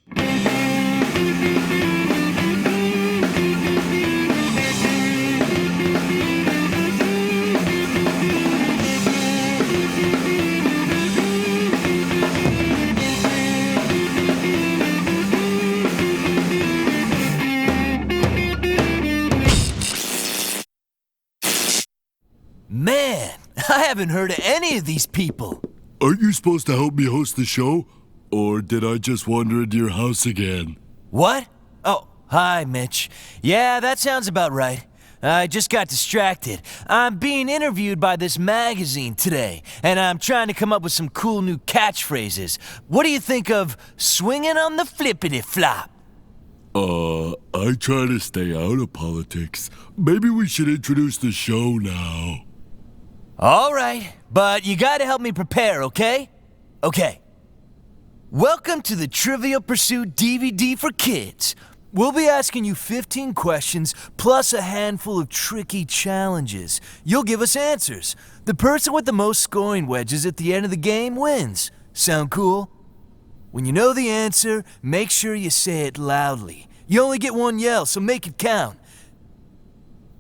Man, I haven't heard of any of these people. Aren't you supposed to help me host the show? Or did I just wander into your house again? What? Oh, hi, Mitch. Yeah, that sounds about right. I just got distracted. I'm being interviewed by this magazine today, and I'm trying to come up with some cool new catchphrases. What do you think of swinging on the flippity-flop? I try to stay out of politics. Maybe we should introduce the show now. All right, but you gotta help me prepare, okay? Okay. Welcome to the Trivial Pursuit DVD for Kids. We'll be asking you 15 questions plus a handful of tricky challenges. You'll give us answers. The person with the most scoring wedges at the end of the game wins. Sound cool? When you know the answer, make sure you say it loudly. You only get one yell, so make it count.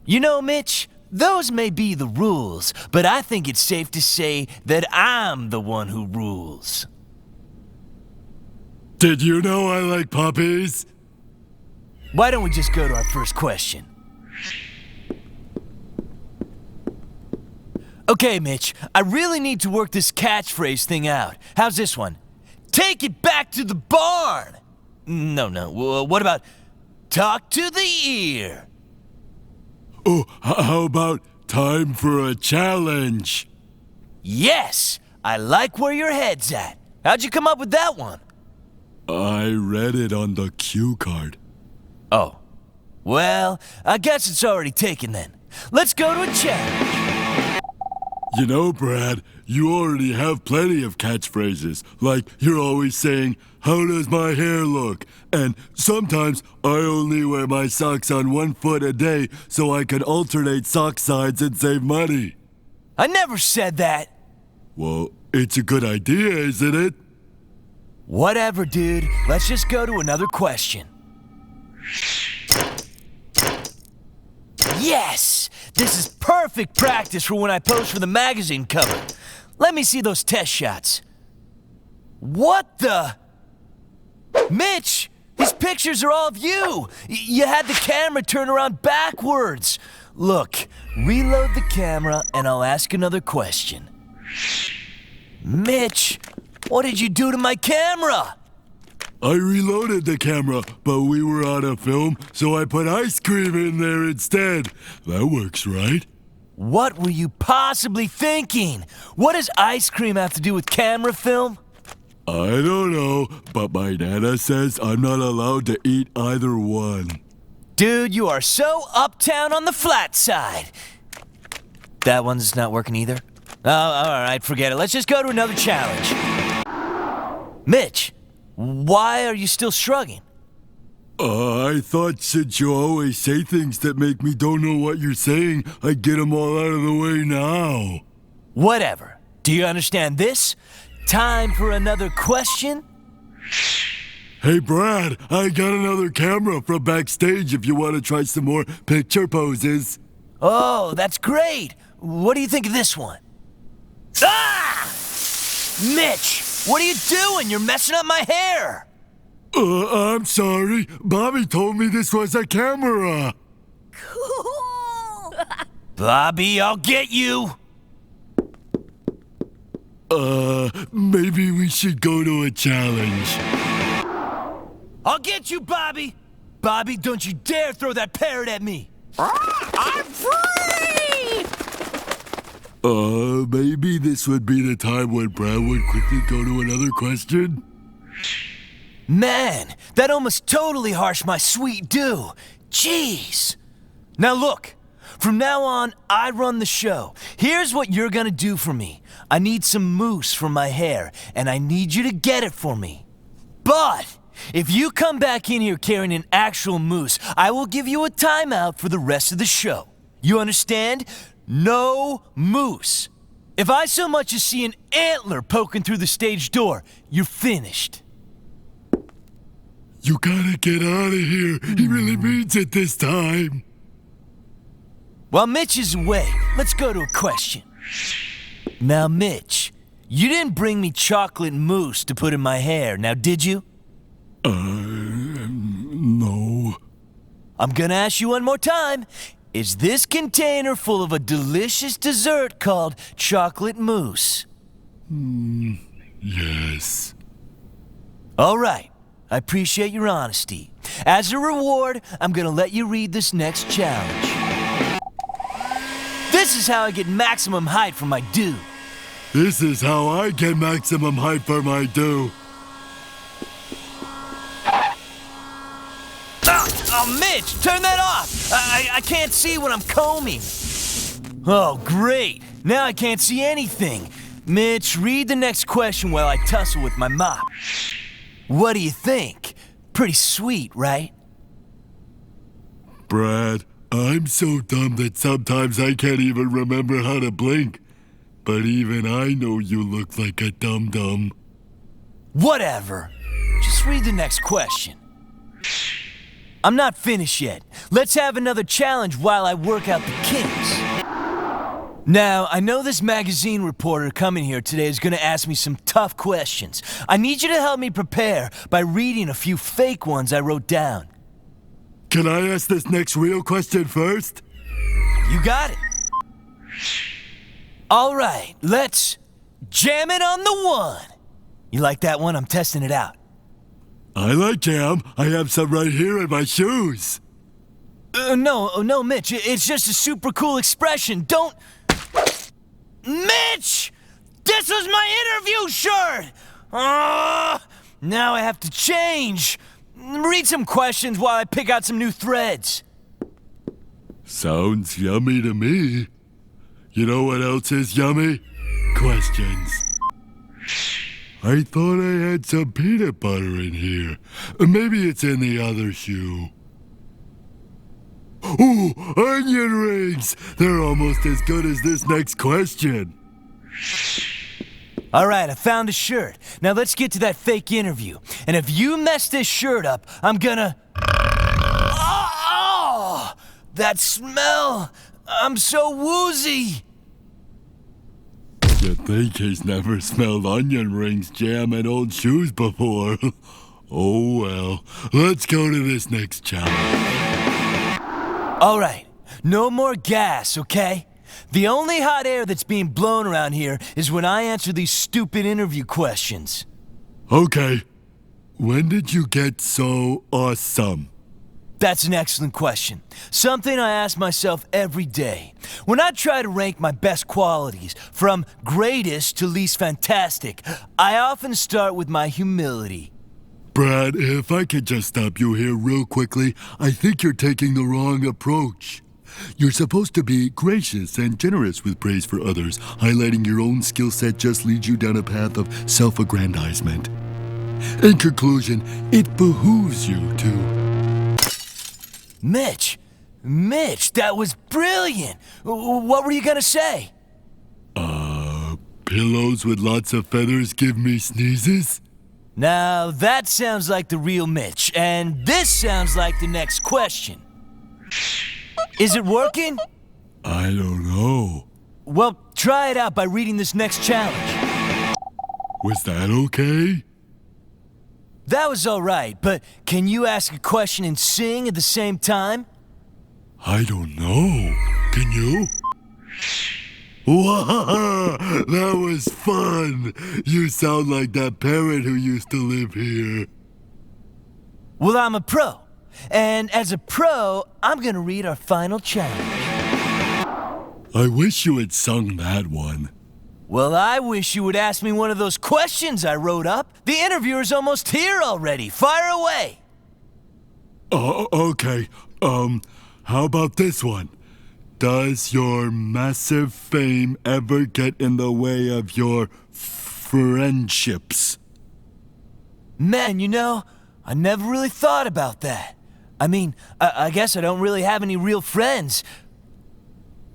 You know, Mitch, those may be the rules, but I think it's safe to say that I'm the one who rules. Did you know I like puppies? Why don't we just go to our first question? Okay, Mitch, I really need to work this catchphrase thing out. How's this one? Take it back to the barn! No. What about talk to the ear? Oh, how about time for a challenge? Yes! I like where your head's at. How'd you come up with that one? I read it on the cue card. Oh. Well, I guess it's already taken then. Let's go to a challenge. You know, Brad, you already have plenty of catchphrases. Like, you're always saying, "How does my hair look?" And sometimes I only wear my socks on one foot a day so I can alternate sock sides and save money. I never said that. Well, it's a good idea, isn't it? Whatever, dude. Let's just go to another question. Yes! This is perfect practice for when I pose for the magazine cover. Let me see those test shots. What the? Mitch! These pictures are all of you! You had the camera turn around backwards. Look, reload the camera and I'll ask another question. Mitch, what did you do to my camera? I reloaded the camera, but we were out of film, so I put ice cream in there instead. That works, right? What were you possibly thinking? What does ice cream have to do with camera film? I don't know, but my Nana says I'm not allowed to eat either one. Dude, you are so uptown on the flat side. That one's not working either? Oh, all right, forget it. Let's just go to another challenge. Mitch, why are you still shrugging? I thought since you always say things that make me don't know what you're saying, I'd get them all out of the way now. Whatever. Do you understand this? Time for another question? Hey, Brad, I got another camera from backstage if you want to try some more picture poses. Oh, that's great. What do you think of this one? Ah! Mitch, what are you doing? You're messing up my hair. I'm sorry. Bobby told me this was a camera. Cool. Bobby, I'll get you. Maybe we should go to a challenge. I'll get you, Bobby. Bobby, don't you dare throw that parrot at me. I'm free! Maybe this would be the time when Brad would quickly go to another question? Man, that almost totally harshed my sweet dew. Jeez. Now look, from now on, I run the show. Here's what you're gonna do for me. I need some mousse for my hair, and I need you to get it for me. But if you come back in here carrying an actual mousse, I will give you a timeout for the rest of the show. You understand? No mousse. If I so much as see an antler poking through the stage door, you're finished. You gotta get out of here. He really means it this time. While Mitch is away, let's go to a question. Now, Mitch, you didn't bring me chocolate mousse to put in my hair, now did you? No. I'm gonna ask you one more time. Is this container full of a delicious dessert called chocolate mousse? Yes. All right. I appreciate your honesty. As a reward, I'm gonna let you read this next challenge. This is how I get maximum height for my do. This is how I get maximum height for my do. Oh, Mitch, turn that off! I can't see when I'm combing. Oh, great. Now I can't see anything. Mitch, read the next question while I tussle with my mop. What do you think? Pretty sweet, right? Brad, I'm so dumb that sometimes I can't even remember how to blink. But even I know you look like a dum-dum. Whatever. Just read the next question. I'm not finished yet. Let's have another challenge while I work out the kinks. Now, I know this magazine reporter coming here today is gonna ask me some tough questions. I need you to help me prepare by reading a few fake ones I wrote down. Can I ask this next real question first? You got it. All right, let's jam it on the one. You like that one? I'm testing it out. I like jam. I have some right here in my shoes. No, Mitch. It's just a super cool expression. Don't... Mitch! This was my interview shirt! Now I have to change. Read some questions while I pick out some new threads. Sounds yummy to me. You know what else is yummy? Questions. I thought I had some peanut butter in here. Maybe it's in the other shoe. Ooh, onion rings! They're almost as good as this next question. All right, I found a shirt. Now let's get to that fake interview. And if you mess this shirt up, I'm gonna... Oh! That smell! I'm so woozy! You'd think he's never smelled onion rings, jam, and old shoes before. Oh well, let's go to this next challenge. All right, no more gas, okay? The only hot air that's being blown around here is when I answer these stupid interview questions. Okay, when did you get so awesome? That's an excellent question. Something I ask myself every day. When I try to rank my best qualities, from greatest to least fantastic, I often start with my humility. Brad, if I could just stop you here real quickly, I think you're taking the wrong approach. You're supposed to be gracious and generous with praise for others. Highlighting your own skill set just leads you down a path of self-aggrandizement. In conclusion, it behooves you to... Mitch, that was brilliant. What were you gonna say? Pillows with lots of feathers give me sneezes? Now, that sounds like the real Mitch, and this sounds like the next question. Is it working? I don't know. Well, try it out by reading this next challenge. Was that okay? That was all right, but can you ask a question and sing at the same time? I don't know. Can you? Wow, that was fun. You sound like that parrot who used to live here. Well, I'm a pro. And as a pro, I'm gonna read our final challenge. I wish you had sung that one. Well, I wish you would ask me one of those questions I wrote up. The interviewer's almost here already. Fire away. Okay. How about this one? Does your massive fame ever get in the way of your friendships? Man, you know, I never really thought about that. I mean, I guess I don't really have any real friends.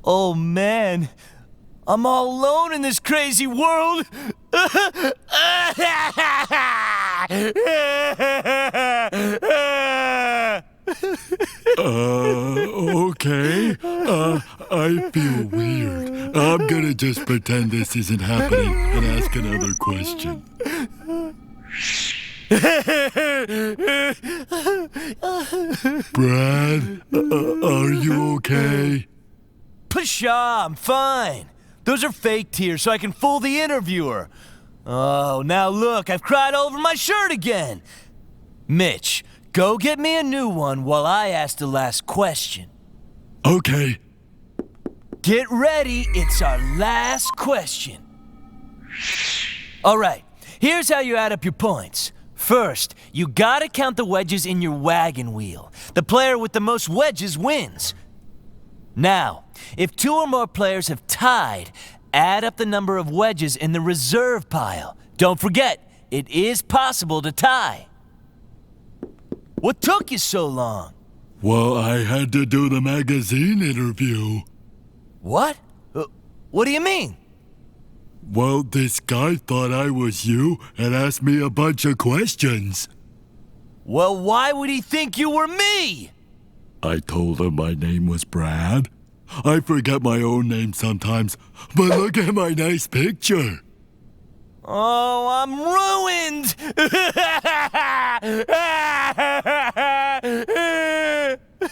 Oh, man. I'm all alone in this crazy world. Okay. I feel weird. I'm gonna just pretend this isn't happening and ask another question. Brad, are you okay? Pshaw, I'm fine. Those are fake tears so I can fool the interviewer. Oh, now look, I've cried all over my shirt again. Mitch, go get me a new one while I ask the last question. Okay. Get ready, it's our last question. All right, here's how you add up your points. First, you gotta count the wedges in your wagon wheel. The player with the most wedges wins. Now, if 2 or more players have tied, add up the number of wedges in the reserve pile. Don't forget, it is possible to tie. What took you so long? Well, I had to do the magazine interview. What? What do you mean? Well, this guy thought I was you and asked me a bunch of questions. Well, why would he think you were me? I told him my name was Brad. I forget my own name sometimes, but look at my nice picture. Oh, I'm ruined!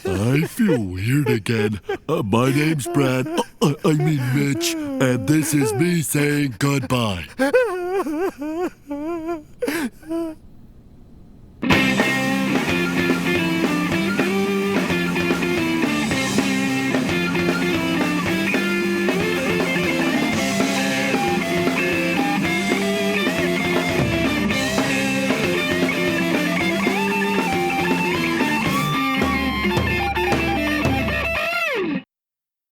I feel weird again. My name's Brad, I mean Mitch, and this is me saying goodbye.